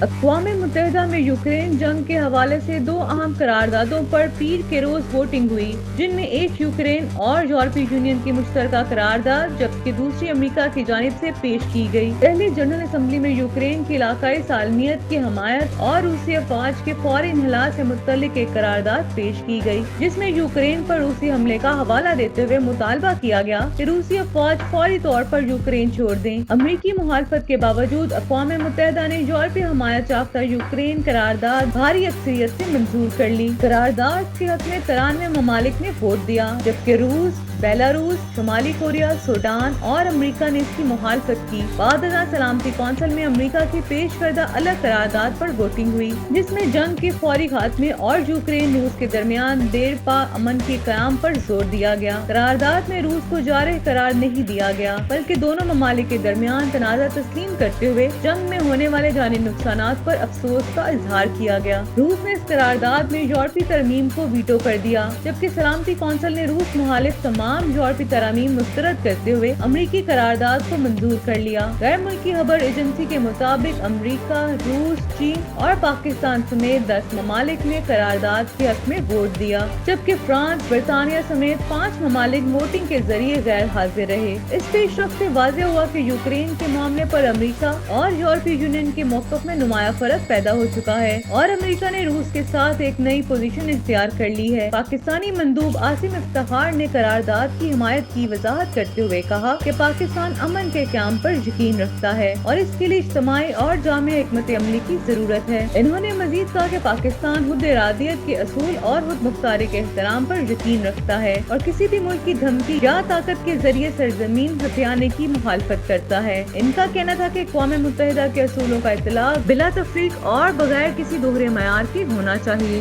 اقوام متحدہ میں یوکرین جنگ کے حوالے سے دو اہم قراردادوں پر پیر کے روز ووٹنگ ہوئی، جن میں ایک یوکرین اور یورپی یونین کی مشترکہ قرارداد جبکہ دوسری امریکہ کی جانب سے پیش کی گئی۔ دہلی جنرل اسمبلی میں یوکرین کی علاقائی سالمیت کی حمایت اور روسی افواج کے فوری انخلاء سے متعلق ایک قرارداد پیش کی گئی، جس میں یوکرین پر روسی حملے کا حوالہ دیتے ہوئے مطالبہ کیا گیا کہ روسی افواج فوری طور پر یوکرین چھوڑ دیں۔ امریکی مخالفت کے باوجود اقوام متحدہ نے یورپی حمایت یافتہ یوکرین قرارداد بھاری اکثریت سے منظور کر لی۔ قرارداد کے حق میں 93 ممالک نے ووٹ دیا، جبکہ روس، بیلاروس، شمالی کوریا، سوڈان اور امریکہ نے اس کی مخالفت کی۔ بعد ازاں سلامتی کونسل میں امریکہ کی پیش کردہ الگ قرارداد پر ووٹنگ ہوئی، جس میں جنگ کے فوری خاتمے اور یوکرین روس کے درمیان دیر پا امن کے قیام پر زور دیا گیا۔ قرارداد میں روس کو جارح قرار نہیں دیا گیا، بلکہ دونوں ممالک کے درمیان تنازع تسلیم کرتے ہوئے جنگ میں ہونے والے جانی نقصانات پر افسوس کا اظہار کیا گیا۔ روس نے اس قرارداد میں یورپی ترمیم کو ویٹو کر دیا، جبکہ سلامتی کونسل نے روس مخالف تمام یورپی ترامیم مسترد کرتے ہوئے امریکی قرارداد کو منظور کر لیا۔ غیر ملکی خبر ایجنسی کے مطابق امریکہ، روس، چین اور پاکستان سمیت 10 ممالک نے قرارداد کے حق میں ووٹ دیا، جبکہ فرانس، برطانیہ سمیت 5 ممالک ووٹنگ کے ذریعے غیر حاضر رہے۔ اس پیش رفت سے واضح ہوا کہ یوکرین کے معاملے پر امریکہ اور یورپی یونین کے موقف میں نمایاں فرق پیدا ہو چکا ہے اور امریکہ نے روس کے ساتھ ایک نئی پوزیشن اختیار کر لی ہے۔ پاکستانی مندوب عاصم افتخار نے قرارداد کی حمایت کی وضاحت کرتے ہوئے کہا کہ پاکستان امن کے قیام پر یقین رکھتا ہے اور اس کے لیے اجتماعی اور جامع حکمت عملی کی ضرورت ہے۔ انہوں نے مزید کہا کہ پاکستان خود ارادیت کے اصول اور خود مختاری کے احترام پر یقین رکھتا ہے اور کسی بھی ملک کی دھمکی یا طاقت کے ذریعے سرزمین ہتھیانے کی مخالفت کرتا ہے۔ ان کا کہنا تھا کہ اقوام متحدہ کے اصولوں کا اطلاق بلا تفریق اور بغیر کسی دوہرے معیار کے ہونا چاہیے۔